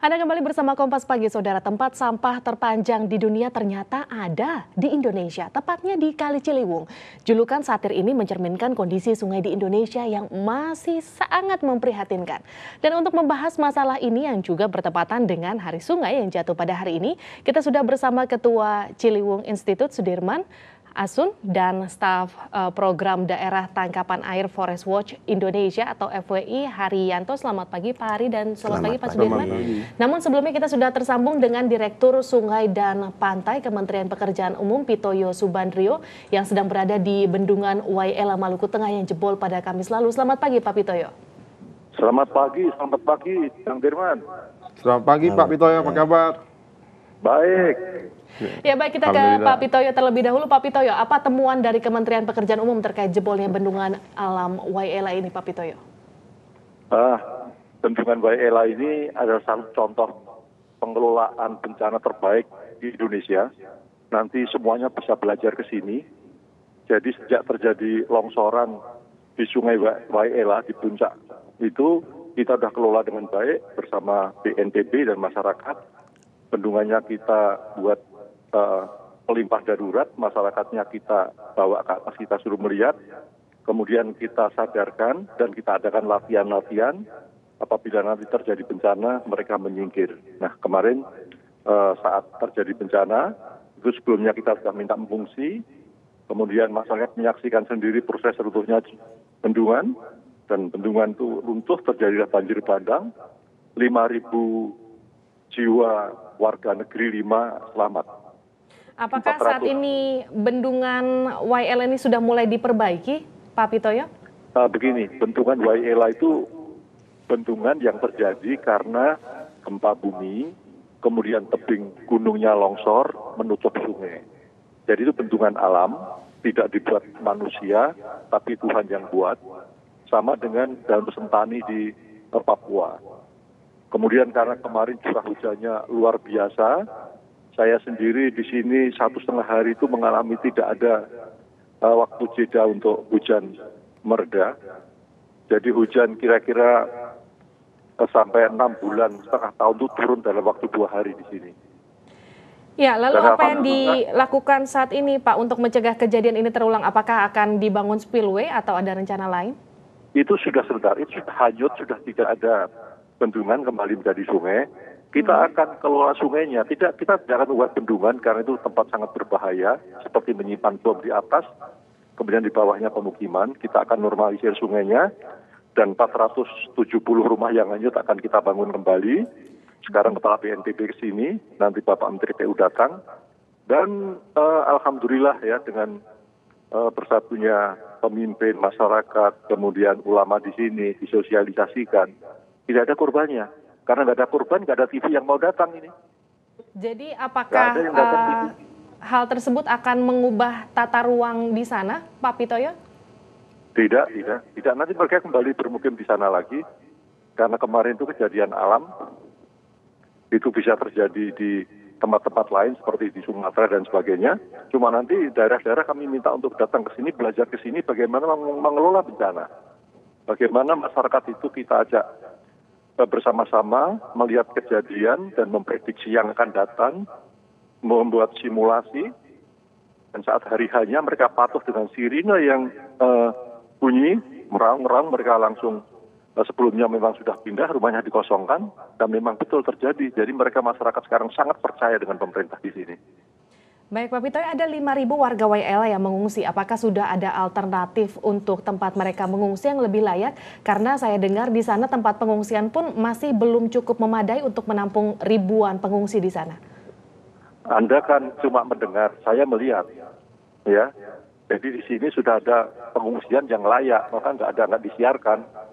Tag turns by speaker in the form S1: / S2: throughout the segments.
S1: Anda kembali bersama Kompas Pagi, Saudara. Tempat sampah terpanjang di dunia ternyata ada di Indonesia, tepatnya di Kali Ciliwung. Julukan satir ini mencerminkan kondisi sungai di Indonesia yang masih sangat memprihatinkan. Dan untuk membahas masalah ini yang juga bertepatan dengan Hari Sungai yang jatuh pada hari ini, kita sudah bersama Ketua Ciliwung Institute Sudirman Asun dan staf program daerah tangkapan air Forest Watch Indonesia atau FWI Haryanto. Selamat pagi Pak Hari dan selamat pagi Pak Sudirman. Namun sebelumnya kita sudah tersambung dengan Direktur Sungai dan Pantai Kementerian Pekerjaan Umum Pitoyo Subandrio yang sedang berada di Bendungan Waiela Maluku Tengah yang jebol pada Kamis lalu. Selamat pagi Pak Pitoyo.
S2: Selamat pagi Bang Dirman.
S3: Selamat pagi Pak Pitoyo, apa kabar?
S2: Baik.
S1: Ya baik, kita ke Pak Pitoyo terlebih dahulu. Pak Pitoyo, apa temuan dari Kementerian Pekerjaan Umum terkait jebolnya Bendungan Alam Waiela ini Pak Pitoyo?
S2: Bendungan Waiela ini adalah satu contoh pengelolaan bencana terbaik di Indonesia. Nanti semuanya bisa belajar ke sini. Jadi sejak terjadi longsoran di Sungai Waiela di puncak itu, kita sudah kelola dengan baik bersama BNPB dan masyarakat. Bendungannya kita buat pelimpah darurat, masyarakatnya kita bawa ke atas, kita suruh melihat, kemudian kita sadarkan dan kita adakan latihan-latihan. Apabila nanti terjadi bencana, mereka menyingkir. Nah, kemarin saat terjadi bencana, itu sebelumnya kita sudah minta mengungsi, kemudian masyarakat menyaksikan sendiri proses runtuhnya bendungan, dan bendungan itu runtuh, terjadilah banjir bandang, 5.000 jiwa warga negeri 5 selamat.
S1: Apakah saat ini Bendungan Waiela ini sudah mulai diperbaiki, Pak Pitoyo?
S2: Begini, Bendungan Waiela itu bendungan yang terjadi karena gempa bumi, kemudian tebing gunungnya longsor menutup sungai. Jadi itu bendungan alam, tidak dibuat manusia, tapi Tuhan yang buat, sama dengan Danau Sentani di Papua. Kemudian karena kemarin curah hujannya luar biasa, saya sendiri di sini 1,5 hari itu mengalami tidak ada waktu jeda untuk hujan mereda. Jadi hujan kira-kira sampai 6 bulan, setengah tahun itu turun dalam waktu 2 hari di sini.
S1: Ya, lalu apa yang dilakukan saat ini Pak untuk mencegah kejadian ini terulang? Apakah akan dibangun spillway atau ada rencana lain?
S2: Itu sudah sebentar, itu sudah hanyut, sudah tidak ada bendungan kembali menjadi sungai. Kita akan kelola sungainya, kita tidak akan buat bendungan karena itu tempat sangat berbahaya, seperti menyimpan bom di atas, kemudian di bawahnya pemukiman. Kita akan normalisir sungainya, dan 470 rumah yang hanyut akan kita bangun kembali. Sekarang Kepala BNPB ke sini, nanti Bapak Menteri PU datang, dan alhamdulillah ya dengan bersatunya pemimpin masyarakat, kemudian ulama di sini disosialisasikan, tidak ada korbannya. Karena nggak ada korban, nggak ada TV yang mau datang ini.
S1: Jadi apakah hal tersebut akan mengubah tata ruang di sana, Pak Pitoyo?
S2: Tidak. Nanti mereka kembali bermukim di sana lagi. Karena kemarin itu kejadian alam, itu bisa terjadi di tempat-tempat lain seperti di Sumatera dan sebagainya. Cuma nanti daerah-daerah kami minta untuk datang ke sini, belajar ke sini bagaimana mengelola bencana. Bagaimana masyarakat itu kita ajak bersama-sama melihat kejadian dan memprediksi yang akan datang, membuat simulasi, dan saat hari hanya mereka patuh dengan sirine yang bunyi, merang-merang, mereka langsung sebelumnya memang sudah pindah, rumahnya dikosongkan, dan memang betul terjadi. Jadi mereka masyarakat sekarang sangat percaya dengan pemerintah di sini.
S1: Baik Pak Pitoyo, ada 5.000 warga Waiela yang mengungsi. Apakah sudah ada alternatif untuk tempat mereka mengungsi yang lebih layak? Karena saya dengar di sana tempat pengungsian pun masih belum cukup memadai untuk menampung ribuan pengungsi di sana.
S2: Anda kan cuma mendengar, saya melihat, ya. Jadi di sini sudah ada pengungsian yang layak, maka nggak disiarkan.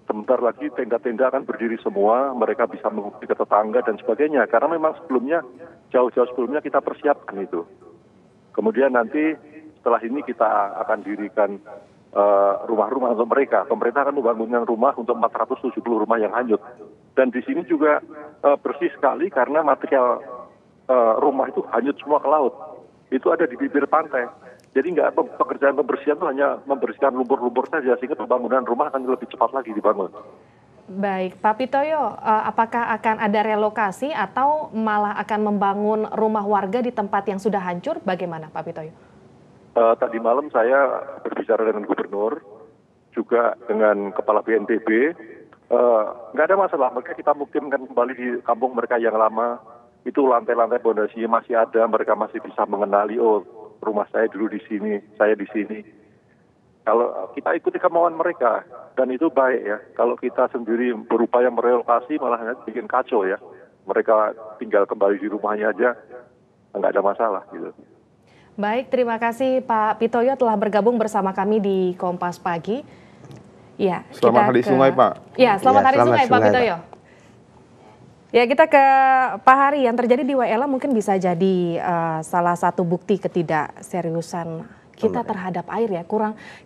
S2: Sebentar lagi tenda-tenda akan berdiri semua, mereka bisa mengungsi ke tetangga dan sebagainya. Karena memang jauh-jauh sebelumnya kita persiapkan itu. Kemudian nanti setelah ini kita akan dirikan rumah-rumah untuk mereka. Pemerintah akan membangunkan rumah untuk 470 rumah yang hanyut. Dan di sini juga bersih sekali karena material rumah itu hanyut semua ke laut. Itu ada di bibir pantai. Jadi pekerjaan pembersihan itu hanya membersihkan lumpur-lumpur saja, sehingga pembangunan rumah akan lebih cepat lagi dibangun.
S1: Baik, Pak Pitoyo, apakah akan ada relokasi atau malah akan membangun rumah warga di tempat yang sudah hancur? Bagaimana, Pak Pitoyo?
S2: Tadi malam saya berbicara dengan gubernur, juga dengan kepala BNPB. Nggak ada masalah, mereka kita mungkinkan kembali di kampung mereka yang lama. Itu lantai-lantai pondasinya masih ada, mereka masih bisa mengenali, oh rumah saya dulu di sini, saya di sini. Kalau kita ikuti kemauan mereka, dan itu baik ya. Kalau kita sendiri berupaya merelokasi malah bikin kacau ya. Mereka tinggal kembali di rumahnya aja, nggak ada masalah gitu.
S1: Baik, terima kasih Pak Pitoyo telah bergabung bersama kami di Kompas Pagi. Ya,
S3: Selamat Hari Sungai, Pak.
S1: Ya, selamat Hari Sungai, Pak Pitoyo. Ya, kita ke Pak Hari. Yang terjadi di Waela mungkin bisa jadi salah satu bukti ketidakseriusan kita terhadap air ya.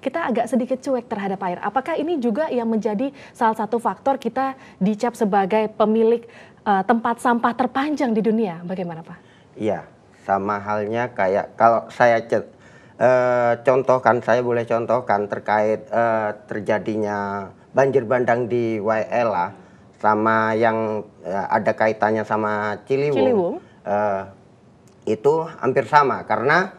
S1: Kita agak sedikit cuek terhadap air. Apakah ini juga yang menjadi salah satu faktor kita dicap sebagai pemilik tempat sampah terpanjang di dunia? Bagaimana, Pak?
S4: Iya, sama halnya kayak kalau saya contohkan, saya boleh contohkan terkait terjadinya banjir bandang di Waela sama yang ada kaitannya sama Ciliwung. Itu hampir sama karena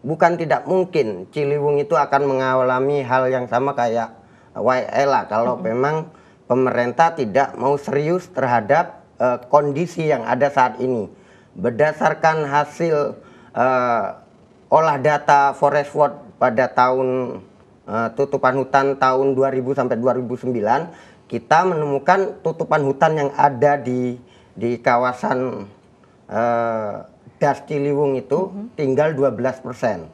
S4: bukan tidak mungkin Ciliwung itu akan mengalami hal yang sama kayak Waela kalau memang pemerintah tidak mau serius terhadap kondisi yang ada saat ini. Berdasarkan hasil olah data Forest Watch pada tahun tutupan hutan tahun 2000 sampai 2009, kita menemukan tutupan hutan yang ada di kawasan das Ciliwung itu tinggal 12%.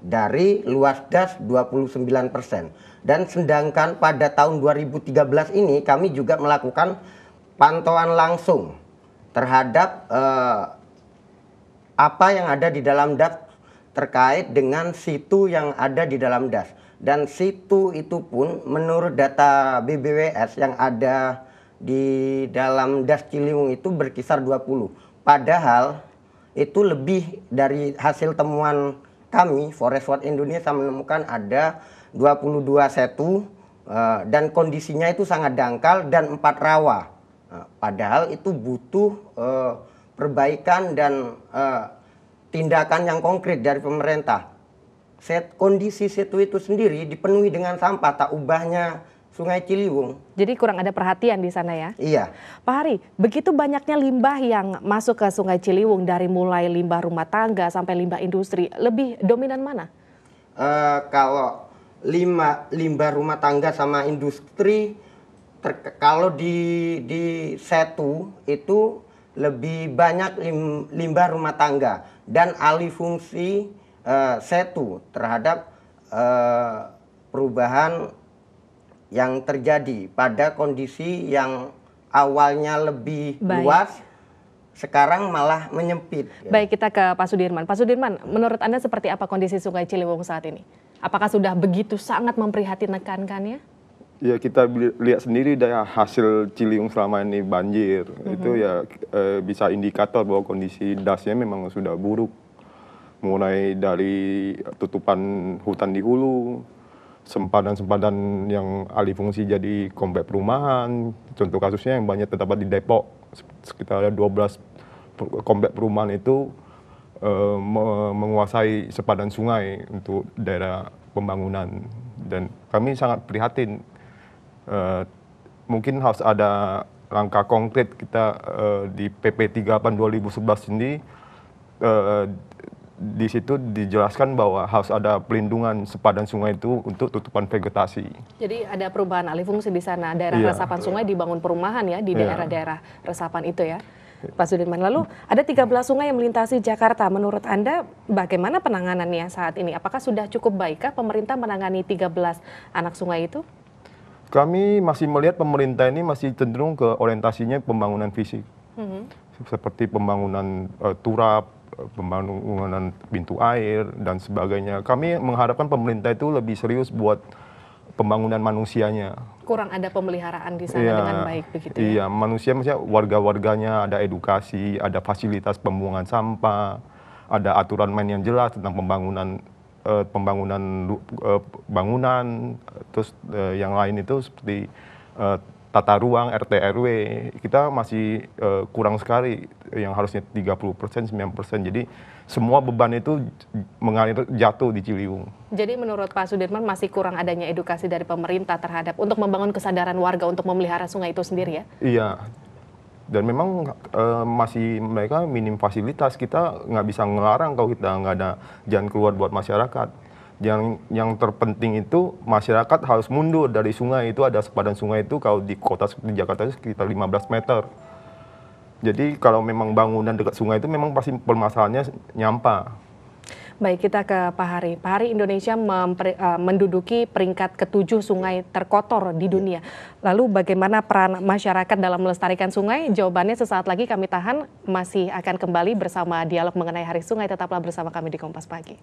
S4: Dari luas das 29%. Dan sedangkan pada tahun 2013 ini kami juga melakukan pantauan langsung terhadap apa yang ada di dalam das terkait dengan situ yang ada di dalam das. Dan situ itu pun menurut data BBWS yang ada di dalam das Ciliwung itu berkisar 20. Padahal itu lebih dari hasil temuan kami, Forest Watch Indonesia menemukan ada 22 setu dan kondisinya itu sangat dangkal dan 4 rawa. Padahal itu butuh perbaikan dan tindakan yang konkret dari pemerintah. Kondisi situ itu sendiri dipenuhi dengan sampah, tak ubahnya Sungai Ciliwung.
S1: Jadi kurang ada perhatian di sana ya?
S4: Iya.
S1: Pak Hari, begitu banyaknya limbah yang masuk ke Sungai Ciliwung dari mulai limbah rumah tangga sampai limbah industri, lebih dominan mana?
S4: Kalau limbah rumah tangga sama industri, kalau di Setu itu lebih banyak limbah rumah tangga dan alih fungsi Setu terhadap perubahan yang terjadi pada kondisi yang awalnya lebih luas, sekarang malah menyempit.
S1: Baik, kita ke Pak Sudirman. Pak Sudirman, menurut Anda seperti apa kondisi Sungai Ciliwung saat ini? Apakah sudah begitu sangat memprihatinkannya?
S3: Ya, kita lihat sendiri dari hasil Ciliwung selama ini banjir. Itu ya bisa indikator bahwa kondisi dasnya memang sudah buruk. Mulai dari tutupan hutan di hulu, sempadan-sempadan yang alih fungsi jadi komplek perumahan. Contoh kasusnya yang banyak terdapat di Depok, sekitar 12 komplek perumahan itu menguasai sepadan sungai untuk daerah pembangunan. Dan kami sangat prihatin. Mungkin harus ada langkah konkret kita di PP 38 2011 ini. Di situ dijelaskan bahwa harus ada pelindungan sepadan sungai itu untuk tutupan vegetasi.
S1: Jadi ada perubahan alih fungsi di sana, daerah resapan sungai dibangun perumahan ya di daerah-daerah resapan itu ya, Pak Sudirman. Lalu ada 13 sungai yang melintasi Jakarta. Menurut Anda bagaimana penanganannya saat ini? Apakah sudah cukup baikkah pemerintah menangani 13 anak sungai itu?
S3: Kami masih melihat pemerintah ini masih cenderung ke orientasinya pembangunan fisik. Seperti pembangunan turap, pembangunan pintu air dan sebagainya. Kami mengharapkan pemerintah itu lebih serius buat pembangunan manusianya.
S1: Kurang ada pemeliharaan di sana dengan baik begitu ya?
S3: Iya, manusia maksudnya warga-warganya ada edukasi, ada fasilitas pembuangan sampah, ada aturan main yang jelas tentang pembangunan pembangunan bangunan, terus yang lain itu seperti tata ruang, RT RW, kita masih kurang sekali, yang harusnya 30%, 9%. Jadi semua beban itu mengalir jatuh di Ciliwung.
S1: Jadi menurut Pak Sudirman masih kurang adanya edukasi dari pemerintah terhadap untuk membangun kesadaran warga untuk memelihara sungai itu sendiri ya? Iya.
S3: Dan memang masih mereka minim fasilitas, kita nggak bisa ngelarang kalau kita nggak ada jalan keluar buat masyarakat. Yang terpenting itu masyarakat harus mundur dari sungai. Itu ada sepadan sungai itu kalau di kota seperti Jakarta itu sekitar 15 meter. Jadi kalau memang bangunan dekat sungai itu memang pasti permasalahannya nyampah.
S1: Baik, kita ke Pak Hari. Pak Hari, Indonesia menduduki peringkat ke-7 sungai terkotor di dunia. Lalu bagaimana peran masyarakat dalam melestarikan sungai? Jawabannya sesaat lagi kami tahan, masih akan kembali bersama dialog mengenai Hari Sungai. Tetaplah bersama kami di Kompas Pagi.